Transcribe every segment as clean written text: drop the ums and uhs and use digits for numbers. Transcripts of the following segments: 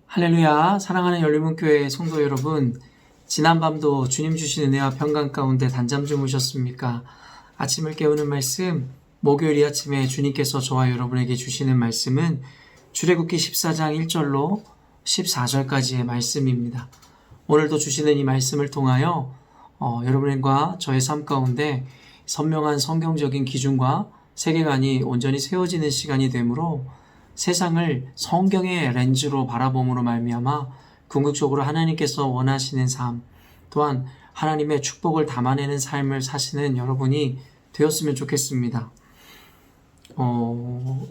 할렐루야, 사랑하는 열린문교회 성도 여러분, 지난밤도 주님 주신 은혜와 평강 가운데 단잠 주무셨습니까? 아침을 깨우는 말씀, 목요일 이 아침에 주님께서 저와 여러분에게 주시는 말씀은 출애굽기 14장 1절로 14절까지의 말씀입니다. 오늘도 주시는 이 말씀을 통하여 여러분과 저의 삶 가운데 선명한 성경적인 기준과 세계관이 온전히 세워지는 시간이 되므로 세상을 성경의 렌즈로 바라봄으로 말미암아 궁극적으로 하나님께서 원하시는 삶, 또한 하나님의 축복을 담아내는 삶을 사시는 여러분이 되었으면 좋겠습니다.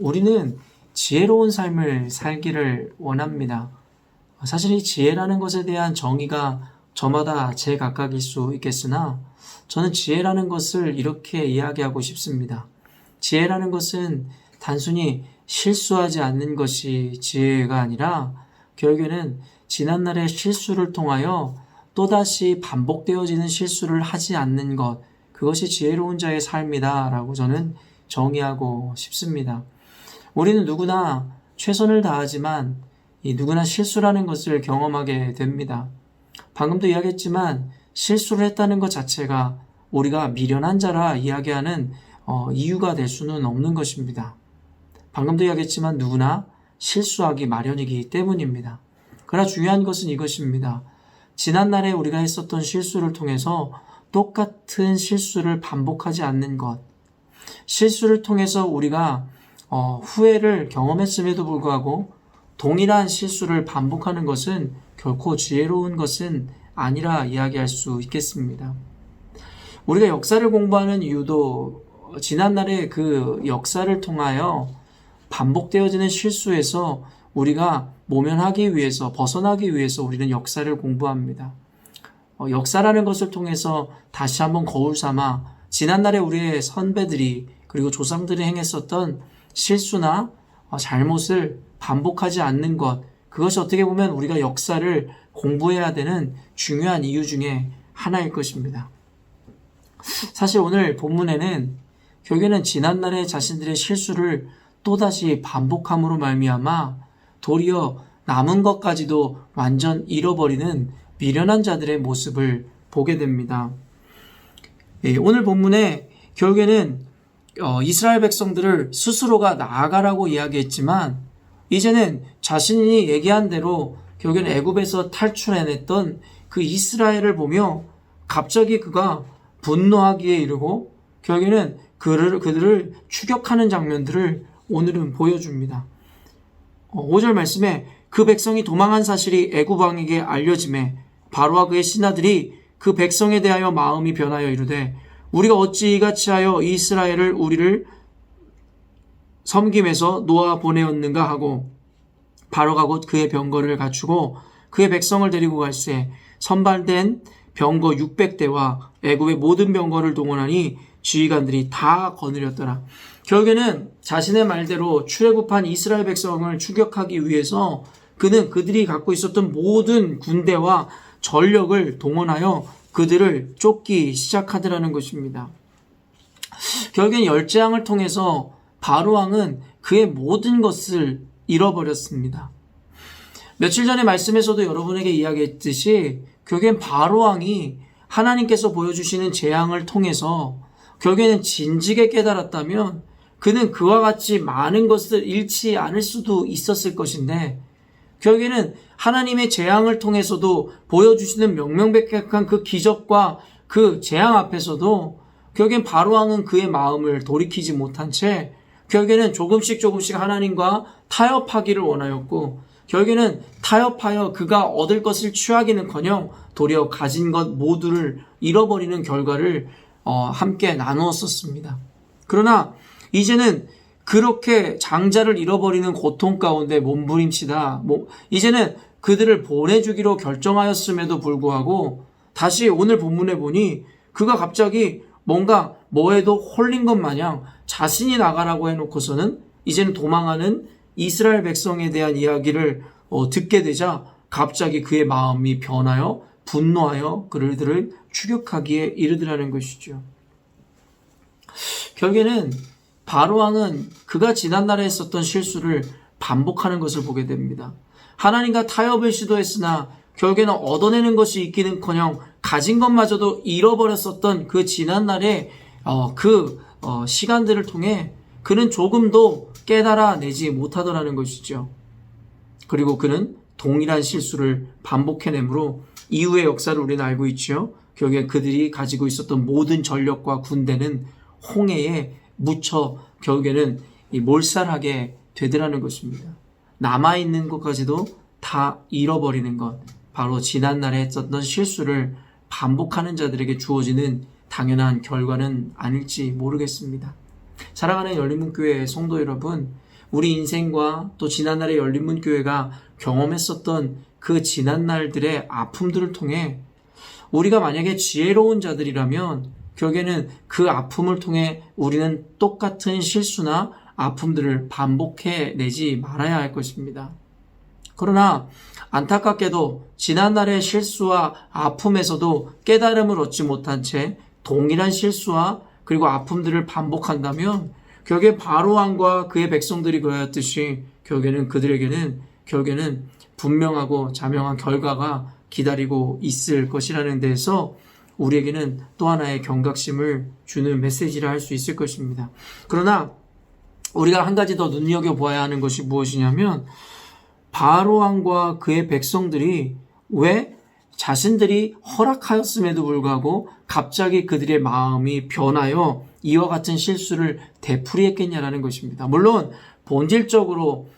우리는 지혜로운 삶을 살기를 원합니다. 사실 이 지혜라는 것에 대한 정의가 저마다 제각각일 수 있겠으나 저는 지혜라는 것을 이렇게 이야기하고 싶습니다. 지혜라는 것은 단순히 실수하지 않는 것이 지혜가 아니라 결국에는 지난날의 실수를 통하여 또다시 반복되어지는 실수를 하지 않는 것, 그것이 지혜로운 자의 삶이다 라고 저는 정의하고 싶습니다. 우리는 누구나 최선을 다하지만 누구나 실수라는 것을 경험하게 됩니다. 방금도 이야기했지만 실수를 했다는 것 자체가 우리가 미련한 자라 이야기하는 이유가 될 수는 없는 것입니다. 방금도 이야기했지만 누구나 실수하기 마련이기 때문입니다. 그러나 중요한 것은 이것입니다. 지난날에 우리가 했었던 실수를 통해서 똑같은 실수를 반복하지 않는 것, 실수를 통해서 우리가 후회를 경험했음에도 불구하고 동일한 실수를 반복하는 것은 결코 지혜로운 것은 아니라 이야기할 수 있겠습니다. 우리가 역사를 공부하는 이유도 지난날의 그 역사를 통하여 반복되어지는 실수에서 우리가 모면하기 위해서, 벗어나기 위해서 우리는 역사를 공부합니다. 역사라는 것을 통해서 다시 한번 거울 삼아 지난날에 우리의 선배들이 그리고 조상들이 행했었던 실수나 잘못을 반복하지 않는 것, 그것이 어떻게 보면 우리가 역사를 공부해야 되는 중요한 이유 중에 하나일 것입니다. 사실 오늘 본문에는 결국에는 지난날의 자신들의 실수를 또다시 반복함으로 말미암아 도리어 남은 것까지도 완전 잃어버리는 미련한 자들의 모습을 보게 됩니다. 오늘 본문에 결국에는 이스라엘 백성들을 스스로가 나아가라고 이야기했지만 이제는 자신이 얘기한 대로 결국에는 애굽에서 탈출해냈던 그 이스라엘을 보며 갑자기 그가 분노하기에 이르고 결국에는 그들을 추격하는 장면들을 오늘은 보여줍니다. 5절 말씀에 그 백성이 도망한 사실이 애굽 왕에게 알려짐에 바로와 그의 신하들이 그 백성에 대하여 마음이 변하여 이르되 우리가 어찌 이같이 하여 이스라엘을 우리를 섬김에서 놓아 보내었는가 하고 바로가 곧 그의 병거를 갖추고 그의 백성을 데리고 갈새 선발된 병거 600대와 애굽의 모든 병거를 동원하니 지휘관들이 다 거느렸더라. 결국에는 자신의 말대로 출애굽한 이스라엘 백성을 추격하기 위해서 그는 그들이 갖고 있었던 모든 군대와 전력을 동원하여 그들을 쫓기 시작하더라는 것입니다. 결국엔 열재앙을 통해서 바로왕은 그의 모든 것을 잃어버렸습니다. 며칠 전에 말씀에서도 여러분에게 이야기했듯이 결국엔 바로왕이 하나님께서 보여주시는 재앙을 통해서 결국에는 진지게 깨달았다면 그는 그와 같이 많은 것을 잃지 않을 수도 있었을 것인데 결국에는 하나님의 재앙을 통해서도 보여주시는 명명백백한 그 기적과 그 재앙 앞에서도 결국엔 바로왕은 그의 마음을 돌이키지 못한 채 결국에는 조금씩 하나님과 타협하기를 원하였고 결국에는 타협하여 그가 얻을 것을 취하기는커녕 도리어 가진 것 모두를 잃어버리는 결과를 함께 나누었었습니다. 그러나 이제는 그렇게 장자를 잃어버리는 고통 가운데 몸부림치다 이제는 그들을 보내주기로 결정하였음에도 불구하고 다시 오늘 본문에 보니 그가 갑자기 뭔가 뭐에도 홀린 것 마냥 자신이 나가라고 해놓고서는 이제는 도망하는 이스라엘 백성에 대한 이야기를 듣게 되자 갑자기 그의 마음이 변하여 분노하여 그들을 추격하기에 이르더라는 것이죠. 결국에는 바로왕은 그가 지난날에 했었던 실수를 반복하는 것을 보게 됩니다. 하나님과 타협을 시도했으나 결국에는 얻어내는 것이 있기는커녕 가진 것마저도 잃어버렸었던 그 지난날의 시간들을 통해 그는 조금도 깨달아내지 못하더라는 것이죠. 그리고 그는 동일한 실수를 반복해내므로 이후의 역사를 우리는 알고 있죠. 결국에 그들이 가지고 있었던 모든 전력과 군대는 홍해에 묻혀 결국에는 몰살하게 되더라는 것입니다. 남아있는 것까지도 다 잃어버리는 것, 바로 지난날에 했었던 실수를 반복하는 자들에게 주어지는 당연한 결과는 아닐지 모르겠습니다. 사랑하는 열린문교회 성도 여러분, 우리 인생과 또 지난날의 열린문교회가 경험했었던 그 지난날들의 아픔들을 통해 우리가 만약에 지혜로운 자들이라면 결국에는 그 아픔을 통해 우리는 똑같은 실수나 아픔들을 반복해내지 말아야 할 것입니다. 그러나 안타깝게도 지난날의 실수와 아픔에서도 깨달음을 얻지 못한 채 동일한 실수와 그리고 아픔들을 반복한다면 결국에 바로왕과 그의 백성들이 그러했듯이 결국에는 분명하고 자명한 결과가 기다리고 있을 것이라는 데서 우리에게는 또 하나의 경각심을 주는 메시지를 할 수 있을 것입니다. 그러나 우리가 한 가지 더 눈여겨보아야 하는 것이 무엇이냐면 바로왕과 그의 백성들이 왜 자신들이 허락하였음에도 불구하고 갑자기 그들의 마음이 변하여 이와 같은 실수를 되풀이했겠냐라는 것입니다. 물론 본질적으로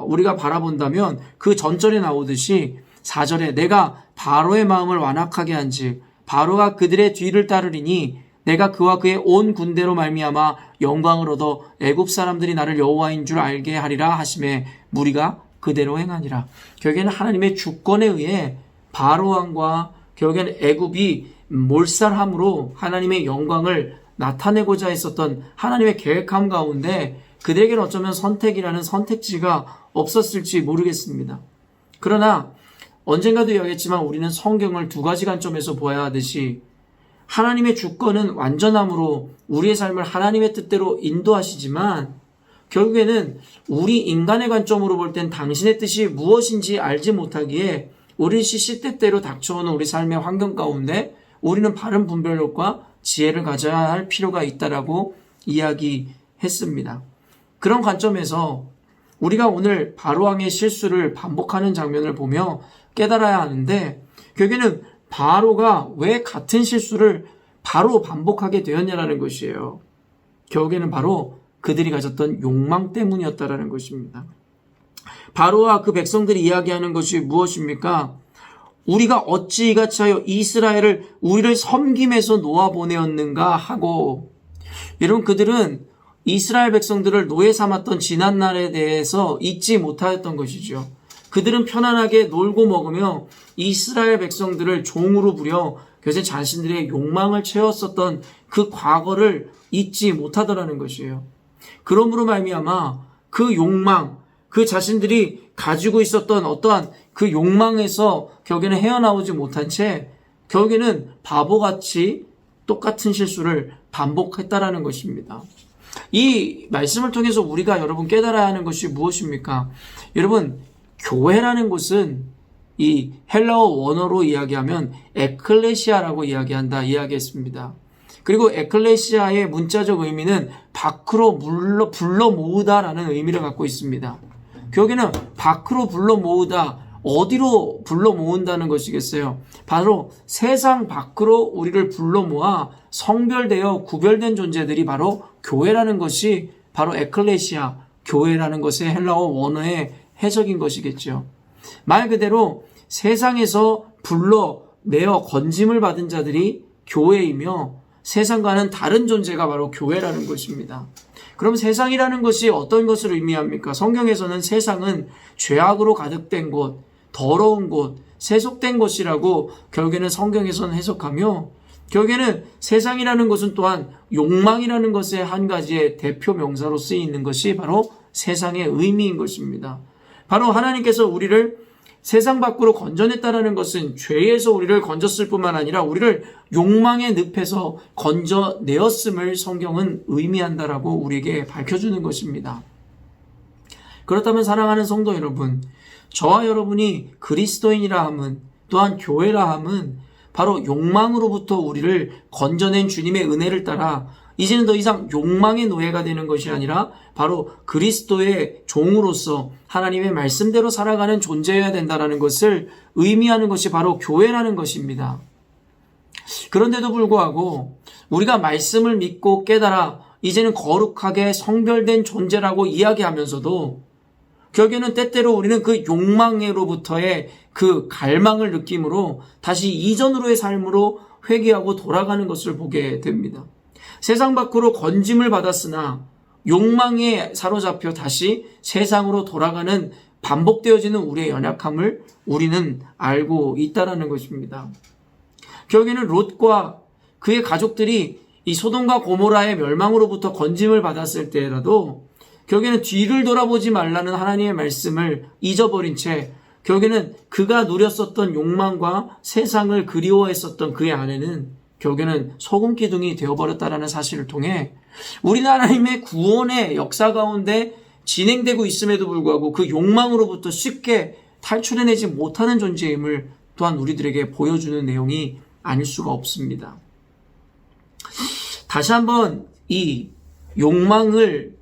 우리가 바라본다면 그 전절에 나오듯이 4절에 내가 바로의 마음을 완악하게 한즉 바로가 그들의 뒤를 따르리니 내가 그와 그의 온 군대로 말미암아 영광을 얻어 애굽 사람들이 나를 여호와인 줄 알게 하리라 하심에 무리가 그대로 행하니라. 결국에는 하나님의 주권에 의해 바로왕과 결국에는 애굽이 몰살함으로 하나님의 영광을 나타내고자 했었던 하나님의 계획함 가운데 그들에게는 어쩌면 선택이라는 선택지가 없었을지 모르겠습니다. 그러나 언젠가도 이야기했지만 우리는 성경을 두 가지 관점에서 보아야 하듯이 하나님의 주권은 완전함으로 우리의 삶을 하나님의 뜻대로 인도하시지만 결국에는 우리 인간의 관점으로 볼 땐 당신의 뜻이 무엇인지 알지 못하기에 우리 시시때때로 닥쳐오는 우리 삶의 환경 가운데 우리는 바른 분별력과 지혜를 가져야 할 필요가 있다라고 이야기했습니다. 그런 관점에서 우리가 오늘 바로왕의 실수를 반복하는 장면을 보며 깨달아야 하는데 결국에는 바로가 왜 같은 실수를 바로 반복하게 되었냐라는 것이에요. 결국에는 바로 그들이 가졌던 욕망 때문이었다라는 것입니다. 바로와 그 백성들이 이야기하는 것이 무엇입니까? 우리가 어찌 이같이 하여 이스라엘을 우리를 섬김에서 놓아보내었는가 하고, 여러분 그들은 이스라엘 백성들을 노예 삼았던 지난날에 대해서 잊지 못하였던 것이죠. 그들은 편안하게 놀고 먹으며 이스라엘 백성들을 종으로 부려 그것에 자신들의 욕망을 채웠었던 그 과거를 잊지 못하더라는 것이에요. 그러므로 말미암아 그 욕망, 그 자신들이 가지고 있었던 어떠한 그 욕망에서 결국에는 헤어나오지 못한 채 결국에는 바보같이 똑같은 실수를 반복했다라는 것입니다. 이 말씀을 통해서 우리가 여러분 깨달아야 하는 것이 무엇입니까? 여러분, 교회라는 것은 이 헬라어 원어로 이야기하면 에클레시아라고 이야기했습니다. 그리고 에클레시아의 문자적 의미는 밖으로 불러 모으다라는 의미를 갖고 있습니다. 결국에는 밖으로 불러 모으다, 어디로 불러 모은다는 것이겠어요? 바로 세상 밖으로 우리를 불러 모아 성별되어 구별된 존재들이 바로 교회라는 것이 바로 에클레시아, 교회라는 것의 헬라어 원어의 해석인 것이겠죠. 말 그대로 세상에서 불러내어 건짐을 받은 자들이 교회이며 세상과는 다른 존재가 바로 교회라는 것입니다. 그럼 세상이라는 것이 어떤 것을 의미합니까? 성경에서는 세상은 죄악으로 가득된 곳, 더러운 곳, 세속된 곳이라고 결국에는 성경에서는 해석하며 결국에는 세상이라는 것은 또한 욕망이라는 것의 한 가지의 대표 명사로 쓰이는 것이 바로 세상의 의미인 것입니다. 바로 하나님께서 우리를 세상 밖으로 건져냈다는 것은 죄에서 우리를 건졌을 뿐만 아니라 우리를 욕망의 늪에서 건져내었음을 성경은 의미한다라고 우리에게 밝혀주는 것입니다. 그렇다면 사랑하는 성도 여러분, 저와 여러분이 그리스도인이라 함은, 또한 교회라 함은 바로 욕망으로부터 우리를 건져낸 주님의 은혜를 따라 이제는 더 이상 욕망의 노예가 되는 것이 아니라 바로 그리스도의 종으로서 하나님의 말씀대로 살아가는 존재여야 된다는 것을 의미하는 것이 바로 교회라는 것입니다. 그런데도 불구하고 우리가 말씀을 믿고 깨달아 이제는 거룩하게 성별된 존재라고 이야기하면서도 결국에는 때때로 우리는 그 욕망으로부터의 그 갈망을 느낌으로 다시 이전으로의 삶으로 회귀하고 돌아가는 것을 보게 됩니다. 세상 밖으로 건짐을 받았으나 욕망에 사로잡혀 다시 세상으로 돌아가는 반복되어지는 우리의 연약함을 우리는 알고 있다는 것입니다. 결국에는 롯과 그의 가족들이 이 소돔과 고모라의 멸망으로부터 건짐을 받았을 때라도 결국에는 뒤를 돌아보지 말라는 하나님의 말씀을 잊어버린 채 결국에는 그가 누렸었던 욕망과 세상을 그리워했었던 그의 아내는 결국에는 소금 기둥이 되어버렸다는 사실을 통해 우리는 하나님의 구원의 역사 가운데 진행되고 있음에도 불구하고 그 욕망으로부터 쉽게 탈출해내지 못하는 존재임을 또한 우리들에게 보여주는 내용이 아닐 수가 없습니다. 다시 한번 이 욕망을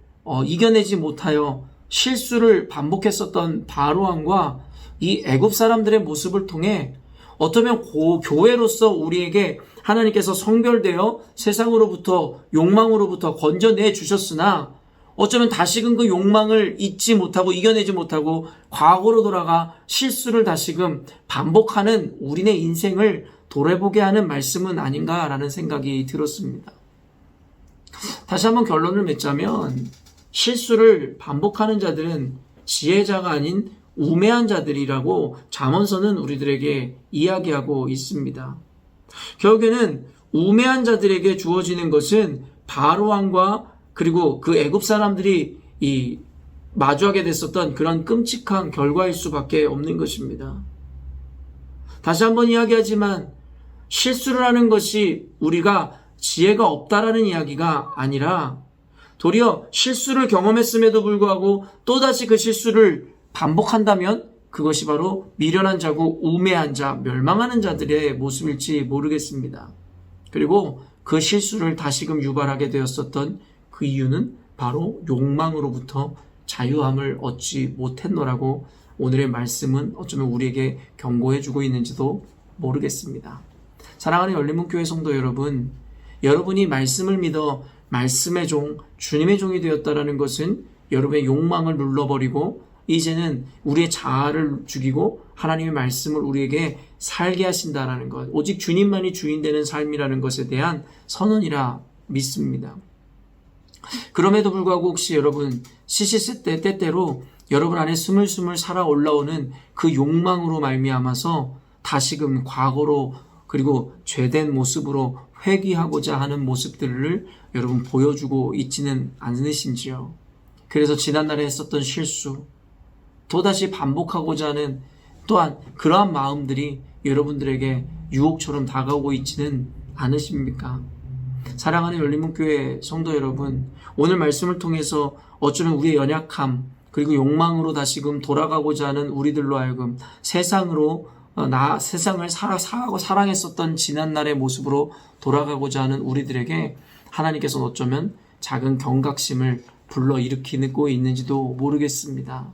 이겨내지 못하여 실수를 반복했었던 바로왕과 이 애굽 사람들의 모습을 통해 어쩌면 교회로서 우리에게 하나님께서 성별되어 세상으로부터 욕망으로부터 건져내 주셨으나 어쩌면 다시금 그 욕망을 잊지 못하고 이겨내지 못하고 과거로 돌아가 실수를 다시금 반복하는 우리네 인생을 돌아보게 하는 말씀은 아닌가라는 생각이 들었습니다. 다시 한번 결론을 맺자면 실수를 반복하는 자들은 지혜자가 아닌 우매한 자들이라고 잠언서는 우리들에게 이야기하고 있습니다. 결국에는 우매한 자들에게 주어지는 것은 바로왕과 그리고 그 애굽 사람들이 마주하게 됐었던 그런 끔찍한 결과일 수밖에 없는 것입니다. 다시 한번 이야기하지만 실수를 하는 것이 우리가 지혜가 없다라는 이야기가 아니라 도리어 실수를 경험했음에도 불구하고 또다시 그 실수를 반복한다면 그것이 바로 미련한 자고 우매한 자, 멸망하는 자들의 모습일지 모르겠습니다. 그리고 그 실수를 다시금 유발하게 되었었던 그 이유는 바로 욕망으로부터 자유함을 얻지 못했노라고 오늘의 말씀은 어쩌면 우리에게 경고해주고 있는지도 모르겠습니다. 사랑하는 열린문교회 성도 여러분, 여러분이 말씀을 믿어 말씀의 종, 주님의 종이 되었다라는 것은 여러분의 욕망을 눌러버리고 이제는 우리의 자아를 죽이고 하나님의 말씀을 우리에게 살게 하신다라는 것, 오직 주님만이 주인 되는 삶이라는 것에 대한 선언이라 믿습니다. 그럼에도 불구하고 혹시 여러분 시시세 때 때때로 여러분 안에 스물스물 살아 올라오는 그 욕망으로 말미암아서 다시금 과거로 그리고 죄된 모습으로 회귀하고자 하는 모습들을 여러분 보여주고 있지는 않으신지요? 그래서 지난날에 했었던 실수 또다시 반복하고자 하는 또한 그러한 마음들이 여러분들에게 유혹처럼 다가오고 있지는 않으십니까? 사랑하는 열린문교회 성도 여러분, 오늘 말씀을 통해서 어쩌면 우리의 연약함 그리고 욕망으로 다시금 돌아가고자 하는 우리들로 하여금 세상을 사랑했었던 지난날의 모습으로 돌아가고자 하는 우리들에게 하나님께서는 어쩌면 작은 경각심을 불러일으키고 있는지도 모르겠습니다.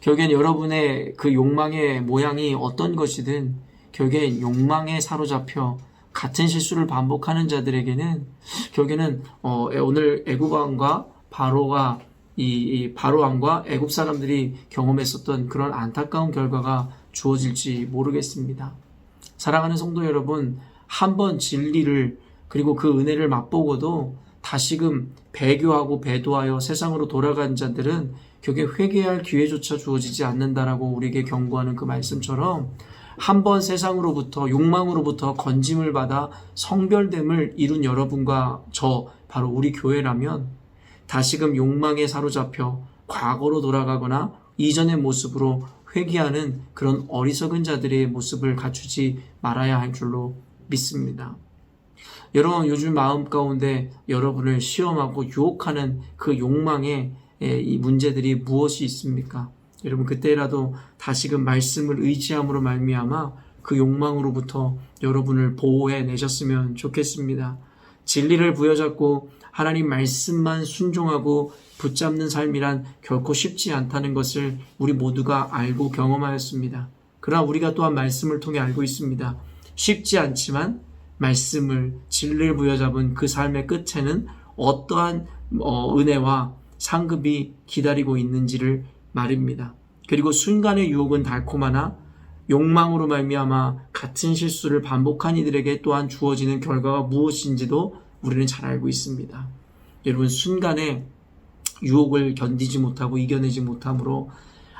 결국엔 여러분의 그 욕망의 모양이 어떤 것이든 결국엔 욕망에 사로잡혀 같은 실수를 반복하는 자들에게는 결국에는 오늘 애굽 왕과 바로가 이 바로 왕과 애굽 사람들이 경험했었던 그런 안타까운 결과가 주어질지 모르겠습니다. 사랑하는 성도 여러분, 한번 진리를 그리고 그 은혜를 맛보고도 다시금 배교하고 배도하여 세상으로 돌아간 자들은 결국에 회개할 기회조차 주어지지 않는다라고 우리에게 경고하는 그 말씀처럼 한번 세상으로부터 욕망으로부터 건짐을 받아 성별됨을 이룬 여러분과 저 바로 우리 교회라면 다시금 욕망에 사로잡혀 과거로 돌아가거나 이전의 모습으로 회귀하는 그런 어리석은 자들의 모습을 갖추지 말아야 할 줄로 믿습니다. 여러분, 요즘 마음 가운데 여러분을 시험하고 유혹하는 그 욕망의 이 문제들이 무엇이 있습니까? 여러분 그때라도 다시금 말씀을 의지함으로 말미암아 그 욕망으로부터 여러분을 보호해 내셨으면 좋겠습니다. 진리를 부여잡고 하나님 말씀만 순종하고 붙잡는 삶이란 결코 쉽지 않다는 것을 우리 모두가 알고 경험하였습니다. 그러나 우리가 또한 말씀을 통해 알고 있습니다. 쉽지 않지만 말씀을 진리를 부여잡은 그 삶의 끝에는 어떠한 은혜와 상급이 기다리고 있는지를 말입니다. 그리고 순간의 유혹은 달콤하나 욕망으로 말미암아 같은 실수를 반복한 이들에게 또한 주어지는 결과가 무엇인지도 우리는 잘 알고 있습니다. 여러분 순간에 유혹을 견디지 못하고 이겨내지 못함으로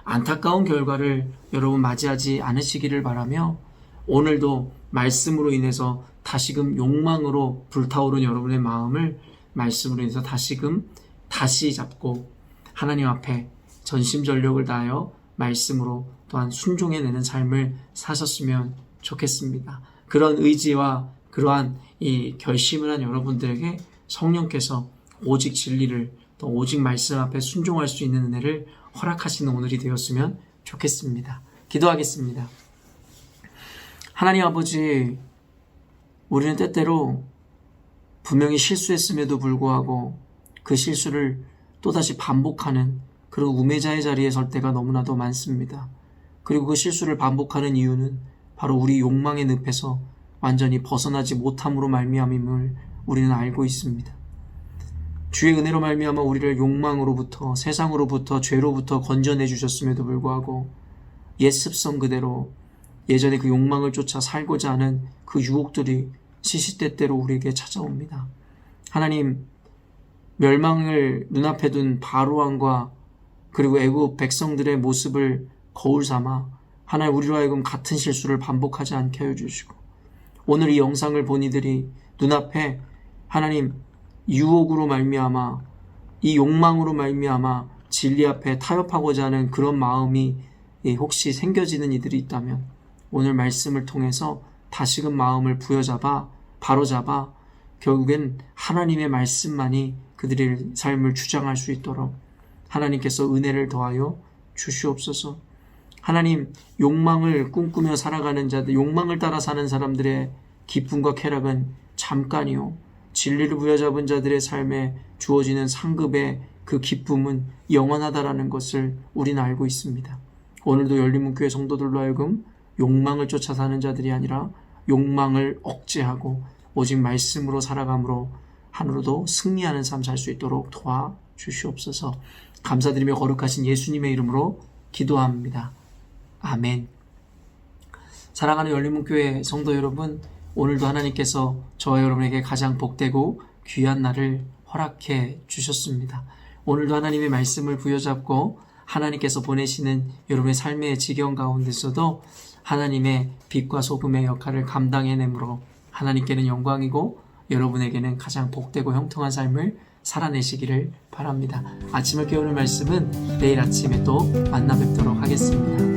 안타까운 결과를 여러분 맞이하지 않으시기를 바라며 오늘도 말씀으로 인해서 다시금 욕망으로 불타오른 여러분의 마음을 말씀으로 인해서 다시 잡고 하나님 앞에 전심전력을 다하여 말씀으로 또한 순종해내는 삶을 사셨으면 좋겠습니다. 그런 의지와 그러한 이 결심을 한 여러분들에게 성령께서 오직 진리를 또 오직 말씀 앞에 순종할 수 있는 은혜를 허락하시는 오늘이 되었으면 좋겠습니다. 기도하겠습니다. 하나님 아버지, 우리는 때때로 분명히 실수했음에도 불구하고 그 실수를 또다시 반복하는 그런 우매자의 자리에 설 때가 너무나도 많습니다. 그리고 그 실수를 반복하는 이유는 바로 우리 욕망의 늪에서 완전히 벗어나지 못함으로 말미암음을 우리는 알고 있습니다. 주의 은혜로 말미암아 우리를 욕망으로부터 세상으로부터 죄로부터 건져내 주셨음에도 불구하고 옛 습성 그대로 예전에 그 욕망을 쫓아 살고자 하는 그 유혹들이 시시때때로 우리에게 찾아옵니다. 하나님, 멸망을 눈앞에 둔 바로왕과 그리고 애굽 백성들의 모습을 거울 삼아 하나님 우리로 하여금 같은 실수를 반복하지 않게 하여 주시고 오늘 이 영상을 본 이들이 눈앞에 하나님 유혹으로 말미암아 이 욕망으로 말미암아 진리 앞에 타협하고자 하는 그런 마음이 혹시 생겨지는 이들이 있다면 오늘 말씀을 통해서 다시금 마음을 바로잡아 결국엔 하나님의 말씀만이 그들의 삶을 주장할 수 있도록 하나님께서 은혜를 더하여 주시옵소서. 하나님, 욕망을 꿈꾸며 살아가는 자들, 욕망을 따라 사는 사람들의 기쁨과 쾌락은 잠깐이요 진리를 부여잡은 자들의 삶에 주어지는 상급의 그 기쁨은 영원하다라는 것을 우리는 알고 있습니다. 오늘도 열린문교회 성도들로 하여금 욕망을 쫓아 사는 자들이 아니라 욕망을 억제하고 오직 말씀으로 살아감으로 하늘로도 승리하는 삶 살 수 있도록 도와주시옵소서. 감사드리며 거룩하신 예수님의 이름으로 기도합니다. 아멘. 사랑하는 열린문교회 성도 여러분, 오늘도 하나님께서 저와 여러분에게 가장 복되고 귀한 날을 허락해 주셨습니다. 오늘도 하나님의 말씀을 부여잡고 하나님께서 보내시는 여러분의 삶의 지경 가운데서도 하나님의 빛과 소금의 역할을 감당해내므로 하나님께는 영광이고 여러분에게는 가장 복되고 형통한 삶을 살아내시기를 바랍니다. 아침을 깨우는 말씀은 내일 아침에 또 만나 뵙도록 하겠습니다.